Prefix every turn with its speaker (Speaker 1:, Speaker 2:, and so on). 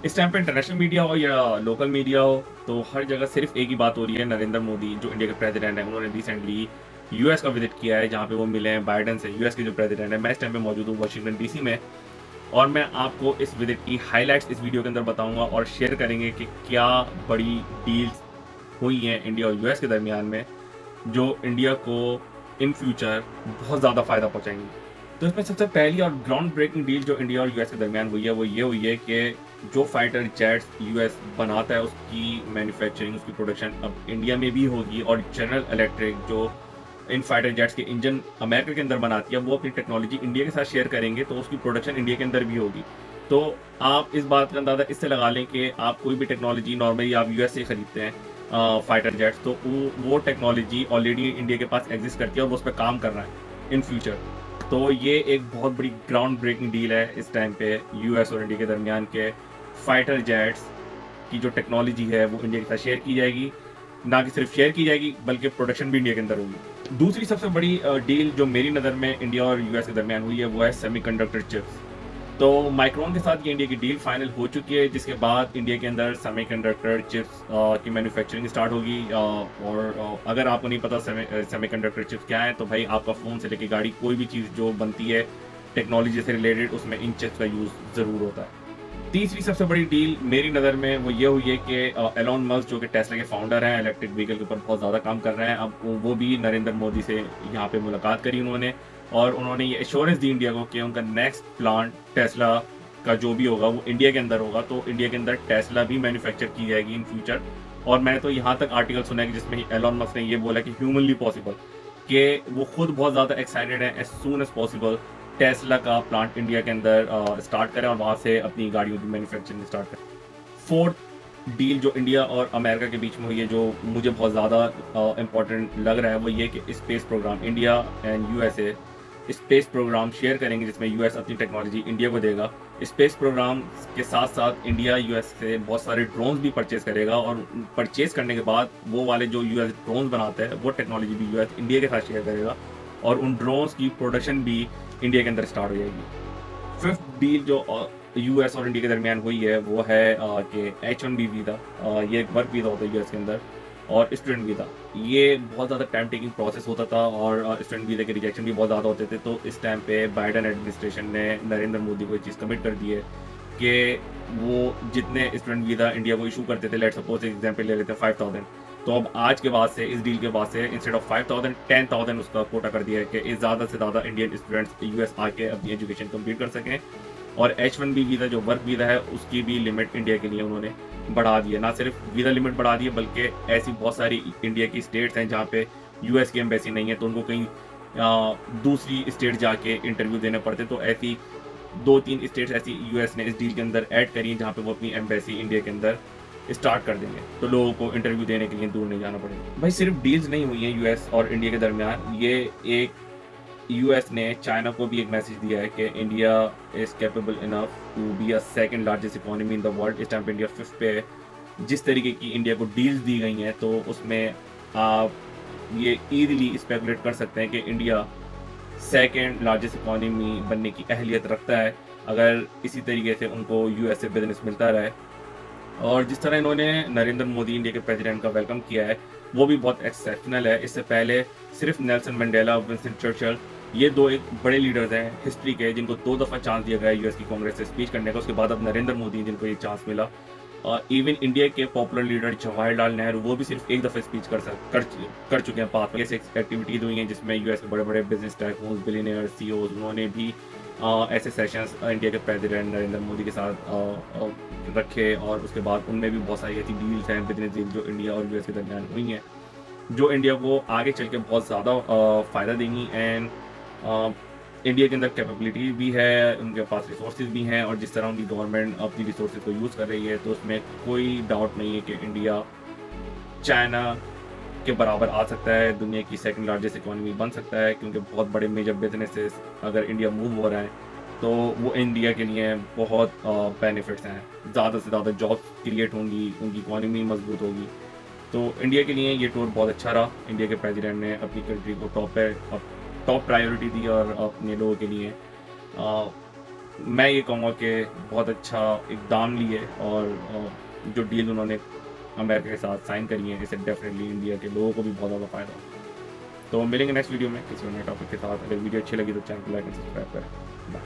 Speaker 1: इस टाइम पे international media हो या लोकल मीडिया हो, तो हर जगह सिर्फ एक ही बात हो रही है। नरेंद्र मोदी जो इंडिया के प्रेसिडेंट हैं, उन्होंने रिसेंटली यूएस का विजिट किया है, जहाँ पे वो मिले हैं बाइडेन से, यूएस के जो प्रेसिडेंट है। मैं इस टाइम पे मौजूद हूँ वाशिंगटन डीसी में, और मैं आपको इस विजिट की हाइलाइट्स इस वीडियो के अंदर बताऊंगा और शेयर करेंगे कि क्या बड़ी डील्स हुई हैं इंडिया और यूएस के दरमियान में, जो इंडिया को इन फ्यूचर बहुत ज़्यादा फ़ायदा पहुंचाएंगी। तो इसमें सबसे पहली और ग्राउंड ब्रेकिंग डील जो इंडिया और यूएस के दरमियान हुई है, वो ये हुई है कि जो फाइटर जेट्स यूएस बनाता है, उसकी मैन्युफैक्चरिंग, उसकी प्रोडक्शन अब इंडिया में भी होगी। और जनरल इलेक्ट्रिक जो इन फाइटर जेट्स के इंजन अमेरिका के अंदर बनाती है, वो अपनी टेक्नोलॉजी इंडिया के साथ शेयर करेंगे, तो उसकी प्रोडक्शन इंडिया के अंदर भी होगी। तो आप इस बात का अंदाज़ा इससे लगा लें कि आप कोई भी टेक्नोलॉजी नॉर्मली आप यूएस से खरीदते हैं फाइटर जेट्स, तो वो टेक्नोलॉजी ऑलरेडी इंडिया के पास एग्जिस्ट करती है और वो उस पर काम कर रहा है इन फ्यूचर। तो ये एक बहुत बड़ी ग्राउंड ब्रेकिंग डील है इस टाइम पे यूएस और इंडिया के दरमियान के। फाइटर जेट्स की जो टेक्नोलॉजी है वो इंडिया के साथ शेयर की जाएगी, ना कि सिर्फ शेयर की जाएगी बल्कि प्रोडक्शन भी इंडिया के अंदर होगी। दूसरी सबसे बड़ी डील जो मेरी नज़र में इंडिया और यूएस के दरमियान हुई है, वो है सेमीकंडक्टर चिप्स। तो माइक्रोन के साथ ये इंडिया की डील फाइनल हो चुकी है, जिसके बाद इंडिया के अंदर सेमीकंडक्टर चिप्स की मैन्युफैक्चरिंग स्टार्ट होगी। और अगर आपको नहीं पता सेमीकंडक्टर चिप्स क्या है, तो भाई आपका फ़ोन से लेके गाड़ी, कोई भी चीज़ जो बनती है टेक्नोलॉजी से रिलेटेड, उसमें इन चिप्स का यूज़ ज़रूर होता है। तीसरी सबसे बड़ी डील मेरी नज़र में वो ये हुई है कि एलोन मस्क जो कि टेस्ला के फाउंडर हैं, इलेक्ट्रिक व्हीकल के ऊपर बहुत ज़्यादा काम कर रहे हैं। अब वो भी नरेंद्र मोदी से यहाँ पे मुलाकात करी उन्होंने, और उन्होंने ये एश्योरेंस दी इंडिया को कि उनका नेक्स्ट प्लांट टेस्ला का जो भी होगा वो इंडिया के अंदर होगा। तो इंडिया के अंदर टेस्ला भी मैन्युफैक्चर की जाएगी इन फ्यूचर। और मैंने तो यहाँ तक आर्टिकल सुना है कि जिसमें एलोन मस्क ने ये बोला कि ह्यूमनली पॉसिबल, कि वो खुद बहुत ज़्यादा एक्साइटेड है as soon as possible Tesla का प्लांट इंडिया के अंदर स्टार्ट करें और वहाँ से अपनी गाड़ियों की मैन्युफैक्चरिंग स्टार्ट करें। फोर्थ डील जो इंडिया और अमेरिका के बीच में हुई है, जो मुझे बहुत ज़्यादा इंपॉर्टेंट लग रहा है, वो ये कि space program, India and USA space program share करेंगे, जिसमें यूएस अपनी टेक्नोलॉजी इंडिया को देगा। स्पेस प्रोग्राम के साथ साथ इंडिया यूएस से बहुत सारे ड्रोन्स भी परचेज करेगा, और परचेज करने के बाद वो वाले जो यूएस ड्रोन्स बनाते हैं, वो टेक्नोलॉजी भी यूएस इंडिया के साथ शेयर करेगा, और उन ड्रोन्स की प्रोडक्शन भी इंडिया के अंदर स्टार्ट हो जाएगी। फिफ्थ डील जो यूएस और इंडिया के दरमियान हुई है, वो है कि H1B वीज़ा, ये एक वर्क वीज़ा होता है यूएस के अंदर, और स्टूडेंट वीज़ा। ये बहुत ज़्यादा टाइम टेकिंग प्रोसेस होता था, और स्टूडेंट वीज़ा के रिजेक्शन भी बहुत ज़्यादा होते थे। तो इस टाइम पे बाइडेन एडमिनिस्ट्रेशन ने नरेंद्र मोदी को ये चीज़ कमिट कर दी है कि वो जितने स्टूडेंट वीज़ा इंडिया को इशू करते थे, लेट सपोज एग्जाम्पल ले लेते हैं 5000, तो अब आज के बाद से, इस डील के बाद से, इंस्टेड ऑफ 5000 10,000 उसका कोटा कर दिया है कि ज़्यादा से ज़्यादा इंडियन स्टूडेंट्स यूएस आके अपनी एजुकेशन कंप्लीट कर सकें। और H1B वीज़ा जो वर्क वीज़ा है, उसकी भी लिमिट इंडिया के लिए उन्होंने बढ़ा दी है। ना सिर्फ वीज़ा लिमिट बढ़ा दी है, बल्कि ऐसी बहुत सारी इंडिया की स्टेट्स हैं जहाँ पे यूएस की एम्बेसी नहीं है, तो उनको कहीं दूसरी स्टेट जाके इंटरव्यू देने पड़ते। तो ऐसी 2-3 स्टेट्स ऐसी यूएस ने इस डील के अंदर ऐड करी हैं, जहाँ पे वो अपनी एम्बेसी इंडिया के अंदर स्टार्ट कर देंगे, तो लोगों को इंटरव्यू देने के लिए दूर नहीं जाना पड़ेगा। भाई सिर्फ डील्स नहीं हुई हैं यूएस और इंडिया के दरमियान, ये एक यूएस ने चाइना को भी एक मैसेज दिया है कि India is capable enough to be a second largest economy in the world. इस टाइम पे इंडिया 5th पे है। जिस तरीके की इंडिया को डील्स दी गई हैं, तो उसमें आप ये ईज़िली स्पेकुलेट कर सकते हैं कि इंडिया सेकंड लार्जेस्ट इकोनॉमी बनने की अहलियत रखता है, अगर इसी तरीके से उनको यूएस से बिजनेस मिलता रहे। और जिस तरह इन्होंने नरेंद्र मोदी इंडिया के प्रेसिडेंट का वेलकम किया है, वो भी बहुत एक्सेप्शनल है। इससे पहले सिर्फ नेल्सन मंडेला, विंस्टन चर्चिल, ये दो एक बड़े लीडर्स हैं हिस्ट्री के, जिनको 2 दफ़ा चांस दिया गया है यूएस की कांग्रेस से स्पीच करने का। उसके बाद अब नरेंद्र मोदी जिनको ये चांस मिला। इवन इंडिया के पॉपुलर लीडर जवाहरलाल नेहरू, वो भी सिर्फ एक दफ़ा स्पीच कर चुके हैं पास में। ऐसी एक्टिविटीज हुई हैं जिसमें यूएस के बड़े बड़े बिजनेस टाइकून्स, बिलियनियर, सीईओज, उन्होंने भी ऐसे सेशंस इंडिया के प्रेसिडेंट नरेंद्र मोदी के साथ रखे। और उसके बाद उनमें भी बहुत सारी ऐसी डील्स हैं, बिजनेस डील, जो इंडिया और यूएस के दरमियान हुई हैं, जो इंडिया को आगे चल के बहुत ज़्यादा फ़ायदा देंगी। एंड इंडिया के अंदर कैपेबिलिटी भी है, उनके पास रिसोर्सेज भी हैं, और जिस तरह उनकी गवर्नमेंट अपनी रिसोर्सेज को यूज़ कर रही है, तो उसमें कोई डाउट नहीं है कि इंडिया चाइना के बराबर आ सकता है, दुनिया की सेकंड लार्जेस्ट इकोनॉमी बन सकता है। क्योंकि बहुत बड़े मेजर बिजनेसेस अगर इंडिया मूव हो रहा है, तो वो इंडिया के लिए बहुत बेनिफिट्स हैं। ज़्यादा से ज़्यादा जॉब्स क्रिएट होंगी, उनकी इकोनॉमी मजबूत होगी। तो इंडिया के लिए ये टूर बहुत अच्छा रहा। इंडिया के प्रेसिडेंट ने अपनी कंट्री को टॉप प्रायोरिटी दी, और अपने लोगों के लिए मैं ये कहूँगा कि बहुत अच्छा एक दाम लिए और जो डील उन्होंने अमेरिका के साथ साइन करी है, इससे डेफिनेटली इंडिया के लोगों को भी बहुत ज़्यादा फ़ायदा होगा। तो मिलेंगे नेक्स्ट वीडियो में किसी नए टॉपिक के साथ। अगर वीडियो अच्छी लगी तो चैनल को लाइक एंड सब्सक्राइब करें। बाय।